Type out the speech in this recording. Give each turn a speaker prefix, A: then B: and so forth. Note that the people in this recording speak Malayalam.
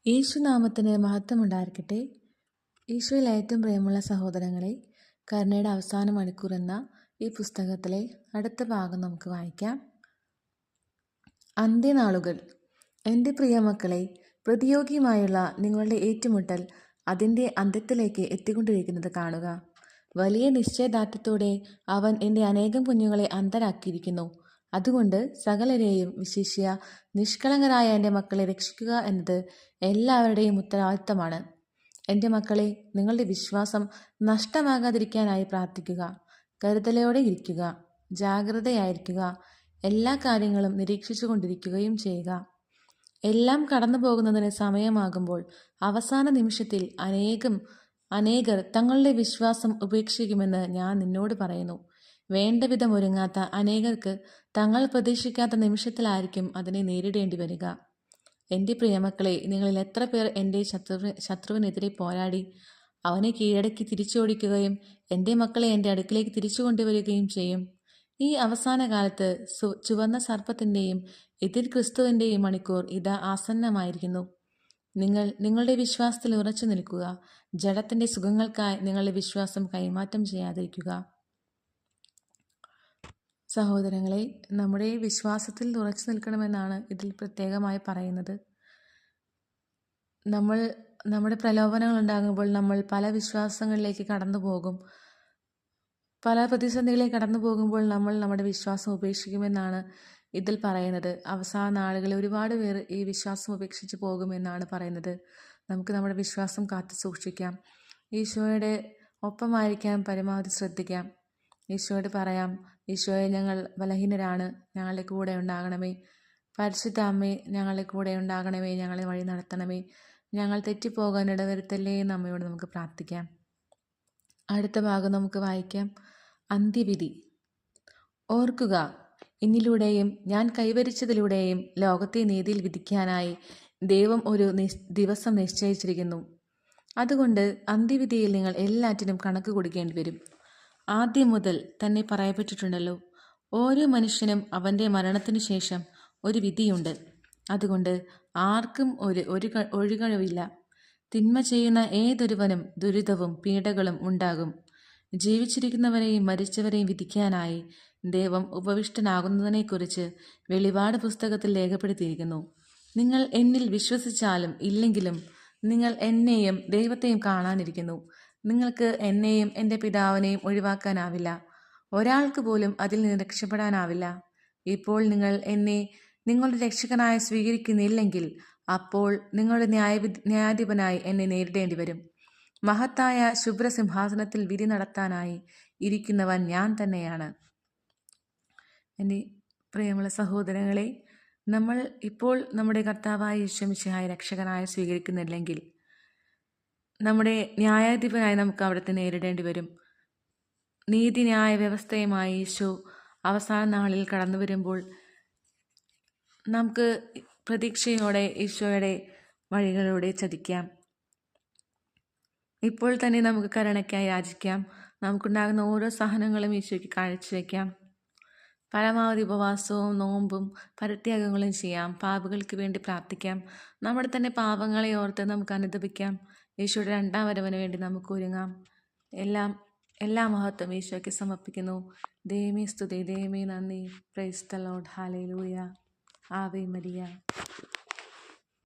A: യേശുനാമത്തിന് മഹത്വമുണ്ടായിരിക്കട്ടെ. ഈശോയിൽ ഏറ്റവും പ്രിയമുള്ള സഹോദരങ്ങളെ, കരുണയുടെ അവസാന മണിക്കൂർ എന്ന ഈ പുസ്തകത്തിലെ അടുത്ത ഭാഗം നമുക്ക് വായിക്കാം. അന്ത്യനാളുകൾ. എൻ്റെ പ്രിയമക്കളെ, പ്രതിയോഗിയുമായുള്ള നിങ്ങളുടെ ഏറ്റുമുട്ടൽ അതിൻ്റെ അന്ത്യത്തിലേക്ക് എത്തിക്കൊണ്ടിരിക്കുന്നത് കാണുക. വലിയ നിശ്ചയദാർഢ്യത്തോടെ അവൻ എൻ്റെ അനേകം കുഞ്ഞുങ്ങളെ അന്ധരാക്കിയിരിക്കുന്നു. അതുകൊണ്ട് സകലരെയും, വിശിഷ്യ നിഷ്കളങ്കരായ എൻ്റെ മക്കളെ രക്ഷിക്കുക എന്നത് എല്ലാവരുടെയും ഉത്തരവാദിത്തമാണ്. എൻ്റെ മക്കളെ, നിങ്ങളുടെ വിശ്വാസം നഷ്ടമാകാതിരിക്കാനായി പ്രാർത്ഥിക്കുക. കരുതലോടെ ഇരിക്കുക, ജാഗ്രതയായിരിക്കുക, എല്ലാ കാര്യങ്ങളും നിരീക്ഷിച്ചു കൊണ്ടിരിക്കുകയും ചെയ്യുക. എല്ലാം കടന്നു പോകുന്നതിന് സമയമാകുമ്പോൾ അവസാന നിമിഷത്തിൽ അനേകർ തങ്ങളുടെ വിശ്വാസം ഉപേക്ഷിക്കുമെന്ന് ഞാൻ നിന്നോട് പറയുന്നു. വേണ്ട വിധം ഒരുങ്ങാത്ത അനേകർക്ക് തങ്ങൾ പ്രതീക്ഷിക്കാത്ത നിമിഷത്തിലായിരിക്കും അതിനെ നേരിടേണ്ടി വരിക. എൻ്റെ പ്രിയമക്കളെ, നിങ്ങളിൽ എത്ര പേർ എൻ്റെ ശത്രുവിനെതിരെ പോരാടി അവനെ കീഴടക്കി തിരിച്ചോടിക്കുകയും എൻ്റെ മക്കളെ എൻ്റെ അടുക്കിലേക്ക് തിരിച്ചു കൊണ്ടുവരികയും ചെയ്യും? ഈ അവസാന കാലത്ത് ചുവന്ന സർപ്പത്തിൻ്റെയും എതിർ ക്രിസ്തുവിൻ്റെയും മണിക്കൂർ ഇതാ ആസന്നമായിരിക്കുന്നു. നിങ്ങൾ നിങ്ങളുടെ വിശ്വാസത്തിൽ ഉറച്ചു നിൽക്കുക. ജഡത്തിൻ്റെ സുഖങ്ങൾക്കായി നിങ്ങളുടെ വിശ്വാസം കൈമാറ്റം ചെയ്യാതിരിക്കുക. സഹോദരങ്ങളെ, നമ്മുടെ വിശ്വാസത്തിൽ ഉറച്ചു നിൽക്കണമെന്നാണ് ഇതിൽ പ്രത്യേകമായി പറയുന്നത്. നമ്മുടെ പ്രലോഭനങ്ങൾ ഉണ്ടാകുമ്പോൾ നമ്മൾ പല വിശ്വാസങ്ങളിലേക്ക് കടന്നു പോകും. പല പ്രതിസന്ധികളിലേക്ക് കടന്നു പോകുമ്പോൾ നമ്മൾ നമ്മുടെ വിശ്വാസം ഉപേക്ഷിക്കുമെന്നാണ് ഇതിൽ പറയുന്നത്. അവസാന നാളുകളിൽ ഒരുപാട് പേർ ഈ വിശ്വാസം ഉപേക്ഷിച്ച് പോകുമെന്നാണ് പറയുന്നത്. നമുക്ക് നമ്മുടെ വിശ്വാസം കാത്തു സൂക്ഷിക്കാം. ഈശോയുടെ ഒപ്പമായിരിക്കാൻ പരമാവധി ശ്രദ്ധിക്കാം. ഈശോയോട് പറയാം, ഈശോയെ, ഞങ്ങൾ ബലഹീനരാണ്, ഞങ്ങളുടെ കൂടെ ഉണ്ടാകണമേ. പരിശുദ്ധ അമ്മേ, ഞങ്ങളുടെ കൂടെ ഉണ്ടാകണമേ, ഞങ്ങളെ വഴി നടത്തണമേ, ഞങ്ങൾ തെറ്റിപ്പോകാൻ ഇടവരുത്തല്ലേ എന്ന് അമ്മയോട് നമുക്ക് പ്രാർത്ഥിക്കാം. അടുത്ത ഭാഗം നമുക്ക് വായിക്കാം. അന്ത്യവിധി. ഓർക്കുക, എന്നിലൂടെയും ഞാൻ കൈവരിച്ചതിലൂടെയും ലോകത്തെ നീതിയിൽ വിധിക്കാനായി ദൈവം ഒരു ദിവസം നിശ്ചയിച്ചിരിക്കുന്നു. അതുകൊണ്ട് അന്ത്യവിധിയിൽ നിങ്ങൾ എല്ലാറ്റിനും കണക്ക് കൊടുക്കേണ്ടി വരും. ആദ്യം മുതൽ തന്നെ പറയപ്പെട്ടിട്ടുണ്ടല്ലോ, ഓരോ മനുഷ്യനും അവൻ്റെ മരണത്തിനു ശേഷം ഒരു വിധിയുണ്ട്. അതുകൊണ്ട് ആർക്കും ഒരു ഒഴികഴിവില്ല. തിന്മ ചെയ്യുന്ന ഏതൊരുവനും ദുരിതവും പീഡകളും ഉണ്ടാകും. ജീവിച്ചിരിക്കുന്നവരെയും മരിച്ചവരെയും വിധിക്കാനായി ദൈവം ഉപവിഷ്ടനാകുന്നതിനെക്കുറിച്ച് വെളിപാട് പുസ്തകത്തിൽ രേഖപ്പെടുത്തിയിരിക്കുന്നു. നിങ്ങൾ എന്നിൽ വിശ്വസിച്ചാലും ഇല്ലെങ്കിലും നിങ്ങൾ എന്നെയും ദൈവത്തെയും കാണാനിരിക്കുന്നു. നിങ്ങൾക്ക് എന്നെയും എൻ്റെ പിതാവിനെയും ഒഴിവാക്കാനാവില്ല. ഒരാൾക്ക് പോലും അതിൽ നിന്ന് രക്ഷപ്പെടാനാവില്ല. ഇപ്പോൾ നിങ്ങൾ എന്നെ നിങ്ങളുടെ രക്ഷകനായി സ്വീകരിക്കുന്നില്ലെങ്കിൽ അപ്പോൾ നിങ്ങളുടെ ന്യായാധിപനായി എന്നെ നേരിടേണ്ടി വരും. മഹത്തായ ശുഭ്രസിംഹാസനത്തിൽ വിധി നടത്താനായി ഇരിക്കുന്നവൻ ഞാൻ തന്നെയാണ്. എൻ്റെ പ്രിയമുള്ള സഹോദരങ്ങളെ, നമ്മൾ ഇപ്പോൾ നമ്മുടെ കർത്താവായ യേശു മിശിഹായെ രക്ഷകനായി സ്വീകരിക്കുന്നില്ലെങ്കിൽ നമ്മുടെ ന്യായാധിപനായി നമുക്ക് അവിടുത്തെ നേരിടേണ്ടി വരും. നീതിന്യായ വ്യവസ്ഥയുമായി യേശു അവസാന നാളിൽ കടന്നു വരുമ്പോൾ നമുക്ക് പ്രതീക്ഷയോടെ ഈശോയുടെ വഴികളിലൂടെ ചതിക്കാം. ഇപ്പോൾ തന്നെ നമുക്ക് കരുണയ്ക്കായി യാചിക്കാം. നമുക്കുണ്ടാകുന്ന ഓരോ സഹനങ്ങളും ഈശോയ്ക്ക് കാഴ്ചവെക്കാം. പരമാവധി ഉപവാസവും നോമ്പും പരിത്യാഗങ്ങളും ചെയ്യാം. പാപികൾക്ക് വേണ്ടി പ്രാർത്ഥിക്കാം. നമ്മുടെ തന്നെ പാപങ്ങളെ ഓർത്ത് നമുക്ക് അനുതപിക്കാം. ഈശോയുടെ രണ്ടാം വരവിന് വേണ്ടി നമുക്ക് ഒരുങ്ങാം. എല്ലാ മഹത്വം ഈശോയ്ക്ക് സമർപ്പിക്കുന്നു. ദൈവമേ സ്തുതി, ദൈവമേ നന്ദി. Praise the Lord. Hallelujah. Ave Maria.